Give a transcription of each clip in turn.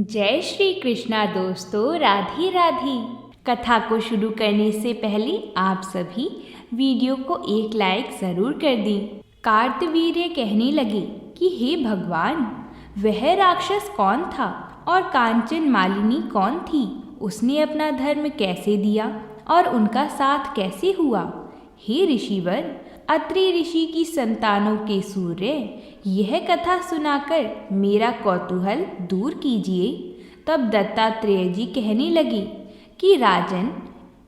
जय श्री कृष्णा दोस्तों, राधे राधे। कथा को शुरू करने से पहले आप सभी वीडियो को एक लाइक ज़रूर कर दें। कार्तवीर्य कहने लगे कि हे भगवान, वह राक्षस कौन था और कांचन मालिनी कौन थी? उसने अपना धर्म कैसे दिया और उनका साथ कैसे हुआ? हे ऋषिवर, अत्रि ऋषि की संतानों के सूर्य, यह कथा सुनाकर मेरा कौतूहल दूर कीजिए। तब दत्तात्रेय जी कहने लगे कि राजन,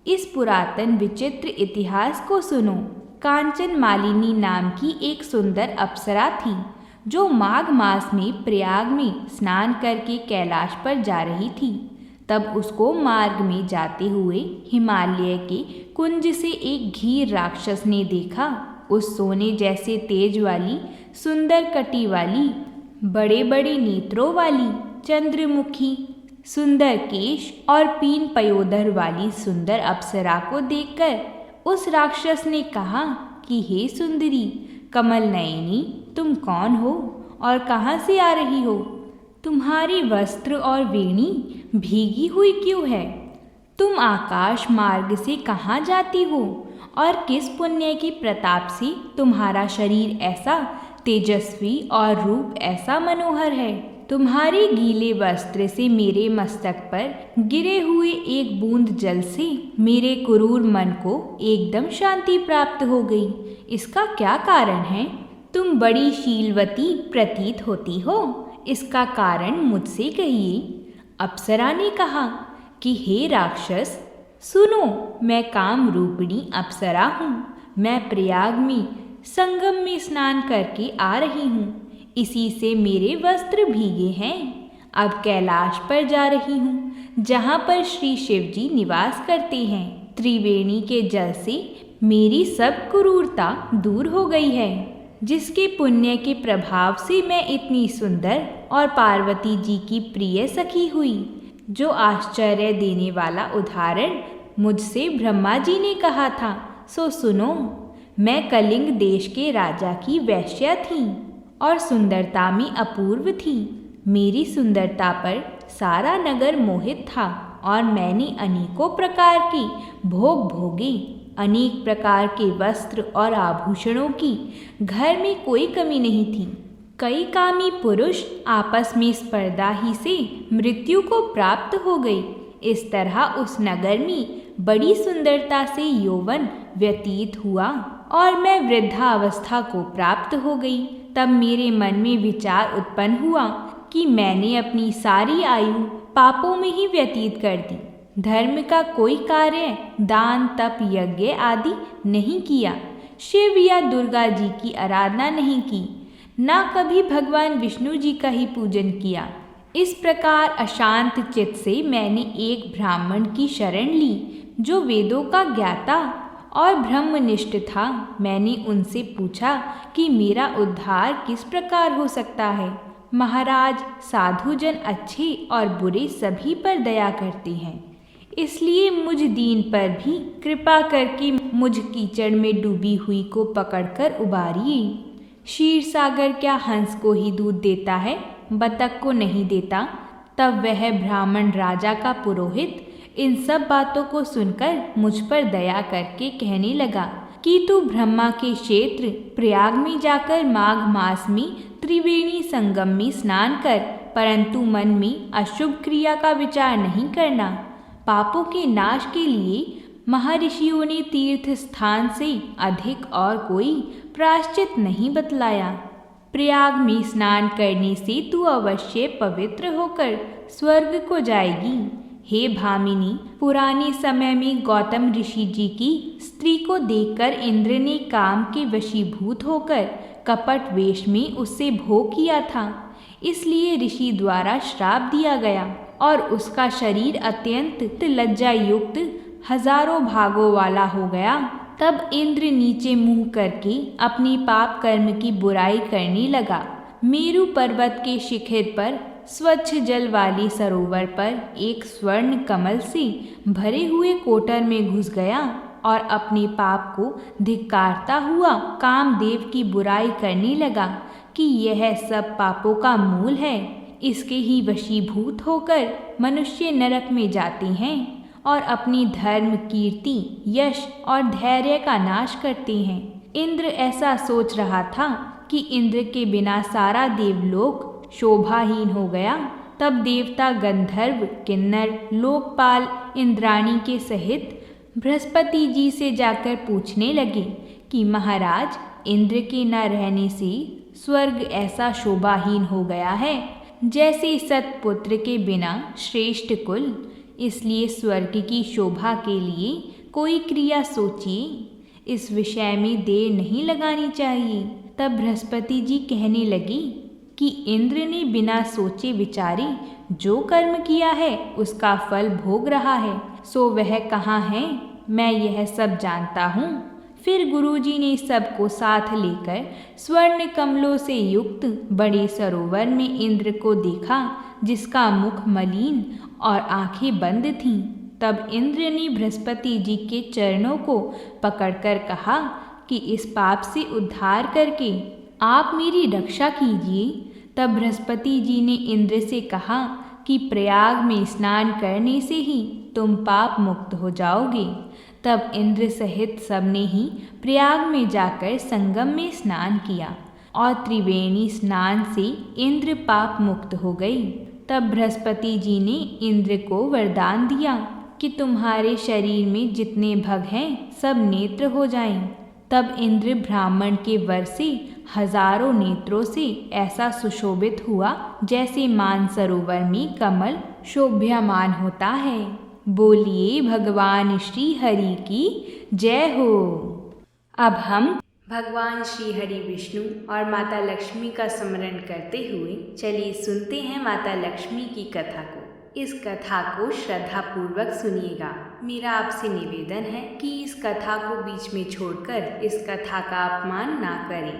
इस पुरातन विचित्र इतिहास को सुनो। कांचन मालिनी नाम की एक सुंदर अप्सरा थी जो माघ मास में प्रयाग में स्नान करके कैलाश पर जा रही थी। तब उसको मार्ग में जाते हुए हिमालय के कुंज से एक घीर राक्षस ने देखा। उस सोने जैसे तेज वाली, सुंदर कटी वाली, बड़े बड़े नेत्रों वाली, चंद्रमुखी, सुंदर केश और पीन पयोधर वाली सुंदर अप्सरा को देखकर उस राक्षस ने कहा कि हे सुंदरी कमल नयनी, तुम कौन हो और कहाँ से आ रही हो? तुम्हारे वस्त्र और वेणी भीगी हुई क्यों है? तुम आकाश मार्ग से कहाँ जाती हो और किस पुण्य के प्रताप से तुम्हारा शरीर ऐसा तेजस्वी और रूप ऐसा मनोहर है? तुम्हारे गीले वस्त्र से मेरे मस्तक पर गिरे हुए एक बूंद जल से मेरे क्रूर मन को एकदम शांति प्राप्त हो गई। इसका क्या कारण है? तुम बड़ी शीलवती प्रतीत होती हो, इसका कारण मुझसे कहिए। अप्सरा ने कहा कि हे राक्षस, सुनो, मैं काम रूपिणी अप्सरा हूँ। मैं प्रयाग में संगम में स्नान करके आ रही हूँ, इसी से मेरे वस्त्र भीगे हैं। अब कैलाश पर जा रही हूँ, जहाँ पर श्री शिव जी निवास करते हैं। त्रिवेणी के जल से मेरी सब क्रूरता दूर हो गई है, जिसके पुण्य के प्रभाव से मैं इतनी सुंदर और पार्वती जी की प्रिय सखी हुई। जो आश्चर्य देने वाला उदाहरण मुझसे ब्रह्मा जी ने कहा था, सो सुनो। मैं कलिंग देश के राजा की वैश्या थी और सुंदरता में अपूर्व थी। मेरी सुंदरता पर सारा नगर मोहित था और मैंने अनेकों प्रकार के भोग भोगे। अनेक प्रकार के वस्त्र और आभूषणों की घर में कोई कमी नहीं थी। कई कामी पुरुष आपस में स्पर्धा ही से मृत्यु को प्राप्त हो गई। इस तरह उस नगर में बड़ी सुंदरता से यौवन व्यतीत हुआ और मैं वृद्धावस्था को प्राप्त हो गई। तब मेरे मन में विचार उत्पन्न हुआ कि मैंने अपनी सारी आयु पापों में ही व्यतीत कर दी। धर्म का कोई कार्य, दान, तप, यज्ञ आदि नहीं किया। शिव या दुर्गा जी की आराधना नहीं की, ना कभी भगवान विष्णु जी का ही पूजन किया। इस प्रकार अशांत चित्त से मैंने एक ब्राह्मण की शरण ली जो वेदों का ज्ञाता और ब्रह्मनिष्ठ था। मैंने उनसे पूछा कि मेरा उद्धार किस प्रकार हो सकता है। महाराज, साधुजन अच्छे और बुरे सभी पर दया करते हैं, इसलिए मुझ दीन पर भी कृपा करके मुझ कीचड़ में डूबी हुई को पकड़कर उबारिए। क्षीर सागर क्या हंस को ही दूध देता है, बतख को नहीं देता? तब वह ब्राह्मण राजा का पुरोहित इन सब बातों को सुनकर मुझ पर दया करके कहने लगा कि तू ब्रह्मा के क्षेत्र प्रयाग में जाकर माघ मास में त्रिवेणी संगम में स्नान कर, परंतु मन में अशुभ क्रिया का विचार नहीं करना। पापों के नाश के लिए महर्षियों ने तीर्थ स्थान से अधिक और कोई प्रायश्चित नहीं बतलाया। प्रयाग में स्नान करने से तू अवश्य पवित्र होकर स्वर्ग को जाएगी। हे भामिनी, पुराने समय में गौतम ऋषि जी की स्त्री को देखकर इंद्र ने काम के वशीभूत होकर कपट वेश में उससे भोग किया था। इसलिए ऋषि द्वारा श्राप दिया गया और उसका शरीर अत्यंत लज्जा युक्त हजारों भागों वाला हो गया। तब इंद्र नीचे मुंह करके अपनी पाप कर्म की बुराई करने लगा। मेरु पर्वत के शिखर पर स्वच्छ जल वाली सरोवर पर एक स्वर्ण कमल से भरे हुए कोटर में घुस गया और अपने पाप को धिक्कारता हुआ कामदेव की बुराई करने लगा कि यह सब पापों का मूल है। इसके ही वशीभूत होकर मनुष्य नरक में जाते हैं और अपनी धर्म, कीर्ति, यश और धैर्य का नाश करते हैं। इंद्र ऐसा सोच रहा था कि इंद्र के बिना सारा देवलोक शोभाहीन हो गया। तब देवता गंधर्व, किन्नर, लोकपाल इंद्राणी के सहित बृहस्पति जी से जाकर पूछने लगे कि महाराज, इंद्र के न रहने से स्वर्ग ऐसा शोभाहीन हो गया है जैसे सतपुत्र के बिना श्रेष्ठ कुल। इसलिए स्वर्ग की शोभा के लिए कोई क्रिया सोचिए, इस विषय में देर नहीं लगानी चाहिए। तब बृहस्पति जी कहने लगे कि इंद्र ने बिना सोचे विचारे जो कर्म किया है उसका फल भोग रहा है, सो वह कहाँ है, मैं यह सब जानता हूँ। फिर गुरुजी ने सबको साथ लेकर स्वर्ण कमलों से युक्त बड़े सरोवर में इंद्र को देखा, जिसका मुख मलिन और आंखें बंद थीं। तब इंद्र ने बृहस्पति जी के चरणों को पकड़कर कहा कि इस पाप से उद्धार करके आप मेरी रक्षा कीजिए। तब बृहस्पति जी ने इंद्र से कहा कि प्रयाग में स्नान करने से ही तुम पाप मुक्त हो जाओगे। तब इंद्र सहित सबने ही प्रयाग में जाकर संगम में स्नान किया और त्रिवेणी स्नान से इंद्र पाप मुक्त हो गई। तब बृहस्पति जी ने इंद्र को वरदान दिया कि तुम्हारे शरीर में जितने भग हैं सब नेत्र हो जाएं। तब इंद्र ब्राह्मण के वर से हजारों नेत्रों से ऐसा सुशोभित हुआ जैसे मानसरोवर में कमल शोभ्यमान होता है। बोलिए भगवान श्री हरि की जय हो। अब हम भगवान श्री हरि विष्णु और माता लक्ष्मी का स्मरण करते हुए चलिए सुनते हैं माता लक्ष्मी की कथा को। इस कथा को श्रद्धा पूर्वक सुनिएगा। मेरा आपसे निवेदन है कि इस कथा को बीच में छोड़कर इस कथा का अपमान ना करें।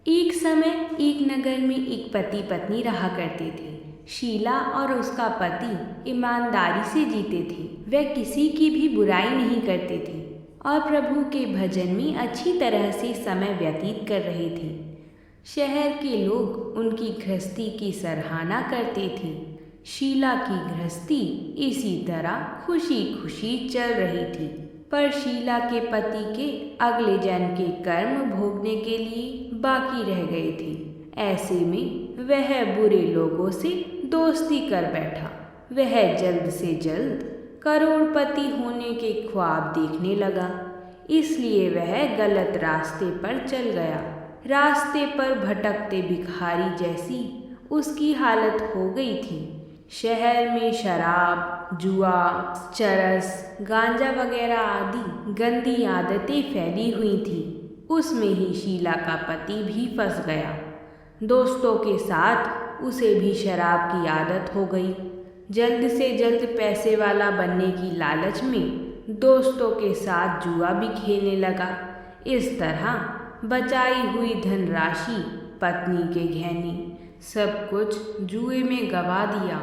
एक समय एक नगर में एक पति पत्नी रहा करते थे। शीला और उसका पति ईमानदारी से जीते थे। वह किसी की भी बुराई नहीं करते थे और प्रभु के भजन में अच्छी तरह से समय व्यतीत कर रहे थे। शहर के लोग उनकी गृहस्थी की सराहना करते थे। शीला की गृहस्थी इसी तरह खुशी खुशी चल रही थी, पर शीला के पति के अगले जन्म के कर्म भोगने के लिए बाकी रह गए थे। ऐसे में वह बुरे लोगों से दोस्ती कर बैठा। वह जल्द से जल्द करोड़पति होने के ख्वाब देखने लगा, इसलिए वह गलत रास्ते पर चल गया। रास्ते पर भटकते भिखारी जैसी उसकी हालत हो गई थी। शहर में शराब, जुआ, चरस, गांजा वगैरह आदि गंदी आदतें फैली हुई थी। उसमें ही शीला का पति भी फंस गया। दोस्तों के साथ उसे भी शराब की आदत हो गई। जल्द से जल्द पैसे वाला बनने की लालच में दोस्तों के साथ जुआ भी खेलने लगा। इस तरह बचाई हुई धनराशि, पत्नी के गहने, सब कुछ जुए में गवा दिया।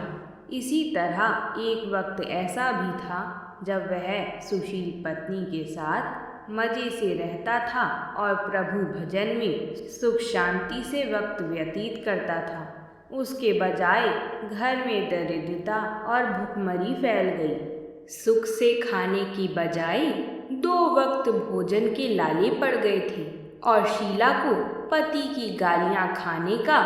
इसी तरह एक वक्त ऐसा भी था जब वह सुशील पत्नी के साथ मजे से रहता था और प्रभु भजन में सुख शांति से वक्त व्यतीत करता था। उसके बजाय घर में दरिद्रता और भुखमरी फैल गई। सुख से खाने की बजाय 2 वक्त भोजन के लाले पड़ गए थे और शीला को पति की गालियां खाने का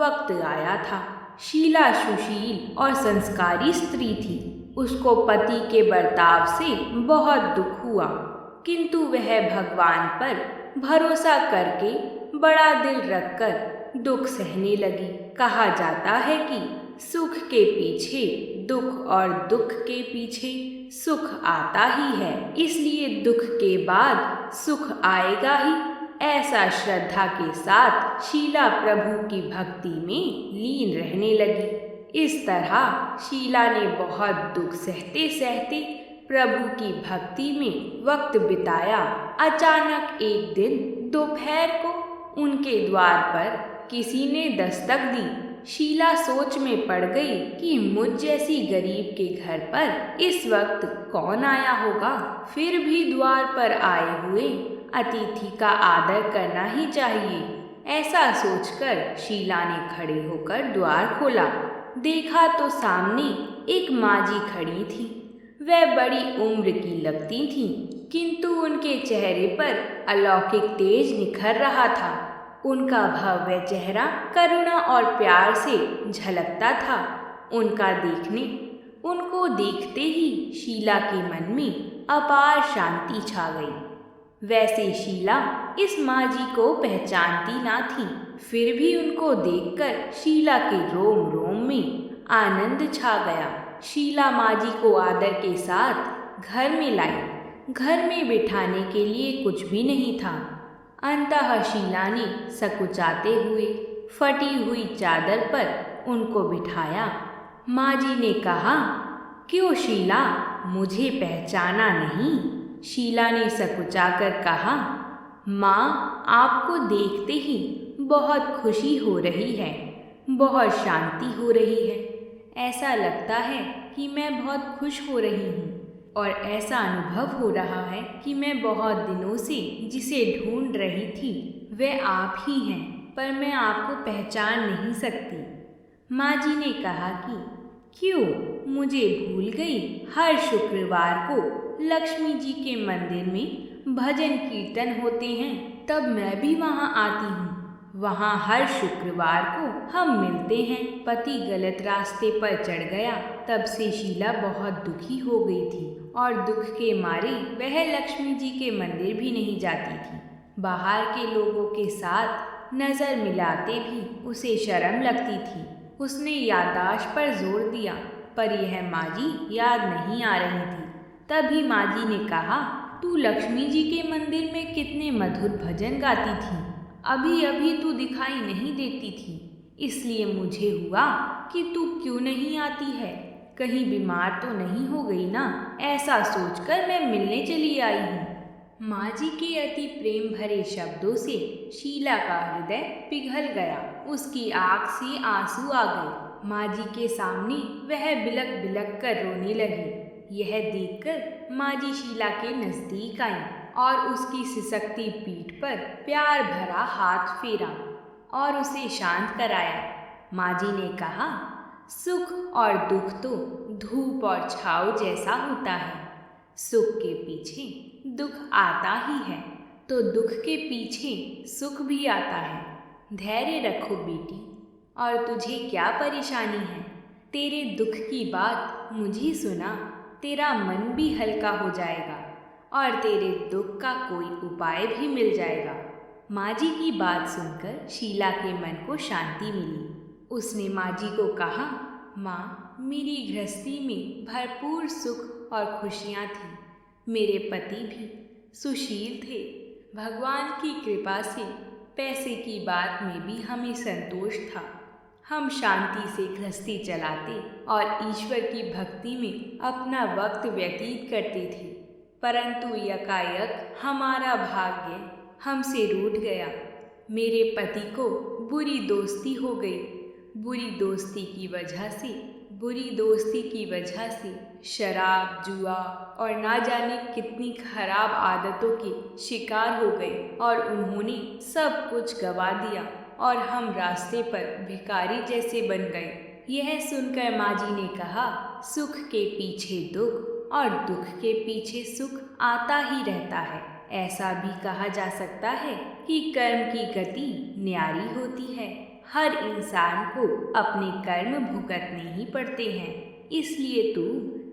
वक्त आया था। शीला सुशील और संस्कारी स्त्री थी। उसको पति के बर्ताव से बहुत दुख हुआ, किंतु वह भगवान पर भरोसा करके बड़ा दिल रखकर दुख सहने लगी। कहा जाता है कि सुख के पीछे दुख और दुख के पीछे सुख आता ही है, इसलिए दुख के बाद सुख आएगा ही। ऐसा श्रद्धा के साथ शीला प्रभु की भक्ति में लीन रहने लगी। इस तरह शीला ने बहुत दुख सहते सहते प्रभु की भक्ति में वक्त बिताया। अचानक एक दिन दोपहर को उनके द्वार पर किसी ने दस्तक दी। शीला सोच में पड़ गई कि मुझ जैसी गरीब के घर पर इस वक्त कौन आया होगा। फिर भी द्वार पर आए हुए अतिथि का आदर करना ही चाहिए। ऐसा सोचकर शीला ने खड़े होकर द्वार खोला। देखा तो सामने एक माँ जी खड़ी थी। वह बड़ी उम्र की लगती थी, किंतु उनके चेहरे पर अलौकिक तेज निखर रहा था। उनका भव्य चेहरा करुणा और प्यार से झलकता था। उनको देखते ही शीला के मन में अपार शांति छा गई। वैसे शीला इस माँ जी को पहचानती ना थी, फिर भी उनको देखकर शीला के रोम रोम में आनंद छा गया। शीला माँ जी को आदर के साथ घर में लाई। घर में बिठाने के लिए कुछ भी नहीं था। अंततः शीला ने सकुचाते हुए फटी हुई चादर पर उनको बिठाया। माँ जी ने कहा, क्यों शीला, मुझे पहचाना नहीं? शीला ने सकुचाकर कहा, माँ, आपको देखते ही बहुत खुशी हो रही है, बहुत शांति हो रही है। ऐसा लगता है कि मैं बहुत खुश हो रही हूँ और ऐसा अनुभव हो रहा है कि मैं बहुत दिनों से जिसे ढूंढ रही थी वह आप ही हैं, पर मैं आपको पहचान नहीं सकती। माँ जी ने कहा कि क्यों, मुझे भूल गई? हर शुक्रवार को लक्ष्मी जी के मंदिर में भजन कीर्तन होते हैं, तब मैं भी वहाँ आती हूँ। वहाँ हर शुक्रवार को हम मिलते हैं। पति गलत रास्ते पर चढ़ गया, तब से शीला बहुत दुखी हो गई थी और दुख के मारे वह लक्ष्मी जी के मंदिर भी नहीं जाती थी। बाहर के लोगों के साथ नज़र मिलाते भी उसे शर्म लगती थी। उसने याददाश्त पर जोर दिया, पर यह माँ जी याद नहीं आ रही थी। तभी माँ जी ने कहा, तू लक्ष्मी जी के मंदिर में कितने मधुर भजन गाती थी, अभी अभी तू दिखाई नहीं देती थी, इसलिए मुझे हुआ कि तू क्यों नहीं आती है, कहीं बीमार तो नहीं हो गई ना? ऐसा सोचकर मैं मिलने चली आई हूँ। माँ जी के अति प्रेम भरे शब्दों से शीला का हृदय पिघल गया। उसकी आँख से आंसू आ गए। माँ जी के सामने वह बिलक बिलक कर रोने लगी। यह देखकर माँ जी शीला के नजदीक आई और उसकी सिसकती पीठ पर प्यार भरा हाथ फेरा और उसे शांत कराया। माँ जी ने कहा, सुख और दुख तो धूप और छाँव जैसा होता है। सुख के पीछे दुख आता ही है, तो दुख के पीछे सुख भी आता है। धैर्य रखो बेटी। और तुझे क्या परेशानी है? तेरे दुख की बात मुझे सुना, तेरा मन भी हल्का हो जाएगा और तेरे दुख का कोई उपाय भी मिल जाएगा। माँ जी की बात सुनकर शीला के मन को शांति मिली। उसने माँ जी को कहा, माँ, मेरी गृहस्थी में भरपूर सुख और खुशियाँ थीं। मेरे पति भी सुशील थे। भगवान की कृपा से पैसे की बात में भी हमें संतोष था। हम शांति से गृहस्थी चलाते और ईश्वर की भक्ति में अपना वक्त व्यतीत करते थे। परंतु यकायक हमारा भाग्य हमसे रूठ गया। मेरे पति को बुरी दोस्ती हो गई। बुरी दोस्ती की वजह से शराब, जुआ और ना जाने कितनी खराब आदतों के शिकार हो गए और उन्होंने सब कुछ गवा दिया और हम रास्ते पर भिखारी जैसे बन गए। यह सुनकर माँ जी ने कहा, सुख के पीछे दुख और दुख के पीछे सुख आता ही रहता है। ऐसा भी कहा जा सकता है कि कर्म की गति न्यारी होती है। हर इंसान को अपने कर्म भुगतने ही पड़ते हैं, इसलिए तू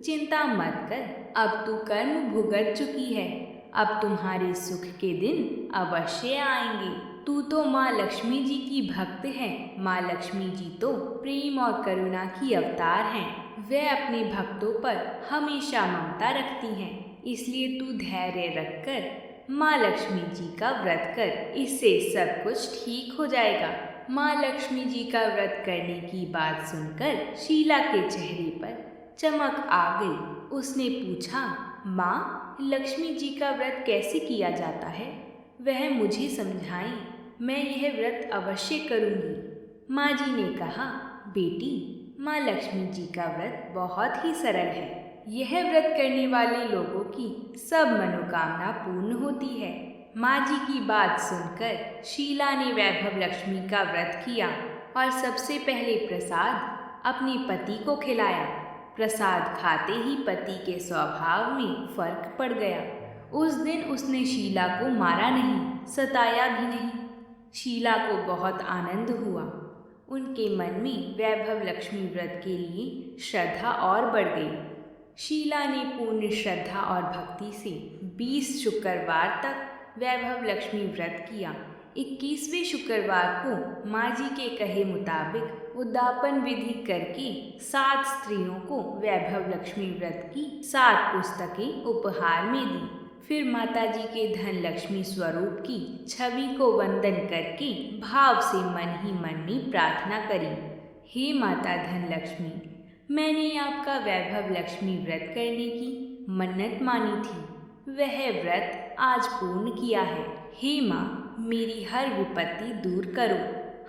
चिंता मत कर। अब तू कर्म भुगत चुकी है, अब तुम्हारे सुख के दिन अवश्य आएंगे। तू तो माँ लक्ष्मी जी की भक्त है। माँ लक्ष्मी जी तो प्रेम और करुणा की अवतार हैं। वे अपने भक्तों पर हमेशा ममता रखती हैं, इसलिए तू धैर्य रखकर माँ लक्ष्मी जी का व्रत कर, इससे सब कुछ ठीक हो जाएगा। माँ लक्ष्मी जी का व्रत करने की बात सुनकर शीला के चेहरे पर चमक आ गई। उसने पूछा, माँ, लक्ष्मी जी का व्रत कैसे किया जाता है? वह मुझे समझाएं, मैं यह व्रत अवश्य करूँगी। माँ जी ने कहा, बेटी, माँ लक्ष्मी जी का व्रत बहुत ही सरल है। यह व्रत करने वाले लोगों की सब मनोकामना पूर्ण होती है। माँ जी की बात सुनकर शीला ने वैभव लक्ष्मी का व्रत किया और सबसे पहले प्रसाद अपने पति को खिलाया। प्रसाद खाते ही पति के स्वभाव में फर्क पड़ गया। उस दिन उसने शीला को मारा नहीं, सताया भी नहीं। शीला को बहुत आनंद हुआ। उनके मन में वैभव लक्ष्मी व्रत के लिए श्रद्धा और बढ़ गई। शीला ने पूर्ण श्रद्धा और भक्ति से 20 शुक्रवार तक वैभव लक्ष्मी व्रत किया। 21वें शुक्रवार को माँ जी के कहे मुताबिक उद्यापन विधि करके 7 स्त्रियों को वैभव लक्ष्मी व्रत की 7 पुस्तकें उपहार में दी। फिर माता जी के धन लक्ष्मी स्वरूप की छवि को वंदन करके भाव से मन ही मन में प्रार्थना करी। हे माता धन लक्ष्मी, मैंने आपका वैभव लक्ष्मी व्रत करने की मन्नत मानी थी, वह व्रत आज पूर्ण किया है। हे माँ, मेरी हर विपत्ति दूर करो,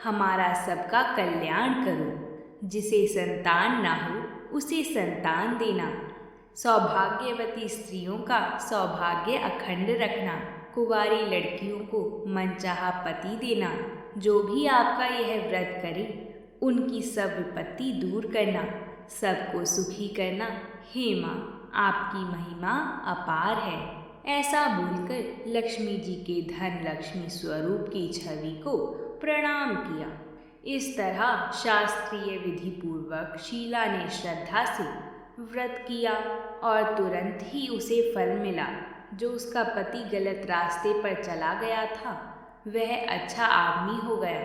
हमारा सबका कल्याण करो। जिसे संतान ना हो उसे संतान देना, सौभाग्यवती स्त्रियों का सौभाग्य अखंड रखना, कुंवारी लड़कियों को मनचाहा पति देना। जो भी आपका यह व्रत करे उनकी सब विपत्ति दूर करना, सबको सुखी करना। हे माँ, आपकी महिमा अपार है। ऐसा बोलकर लक्ष्मी जी के धन लक्ष्मी स्वरूप की छवि को प्रणाम किया। इस तरह शास्त्रीय विधि पूर्वक शीला ने श्रद्धा से व्रत किया और तुरंत ही उसे फल मिला। जो उसका पति गलत रास्ते पर चला गया था वह अच्छा आदमी हो गया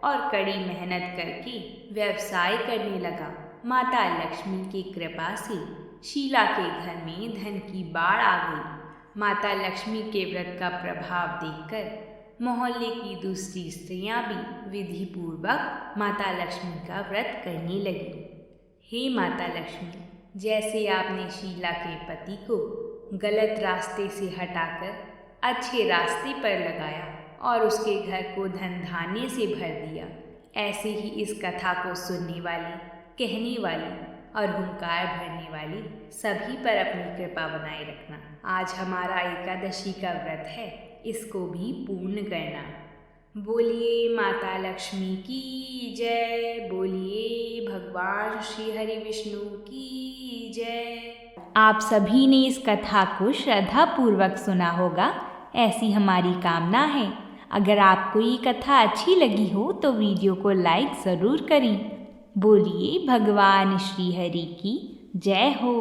और कड़ी मेहनत करके व्यवसाय करने लगा। माता लक्ष्मी की कृपा से शीला के घर में धन की बाढ़ आ गई। माता लक्ष्मी के व्रत का प्रभाव देखकर मोहल्ले की दूसरी स्त्रियां भी विधि पूर्वक माता लक्ष्मी का व्रत करने लगी। हे माता लक्ष्मी, जैसे आपने शीला के पति को गलत रास्ते से हटाकर अच्छे रास्ते पर लगाया और उसके घर को धन धान्य से भर दिया, ऐसे ही इस कथा को सुनने वाली, कहने वाली और हुंकार भरने वाली सभी पर अपनी कृपा बनाए रखना। आज हमारा एकादशी का व्रत है, इसको भी पूर्ण करना। बोलिए माता लक्ष्मी की जय, बोलिए भगवान श्री हरि विष्णु की जय। आप सभी ने इस कथा को श्रद्धा पूर्वक सुना होगा, ऐसी हमारी कामना है। अगर आपको ये कथा अच्छी लगी हो तो वीडियो को लाइक ज़रूर करें। बोलिए भगवान श्री हरि की जय हो।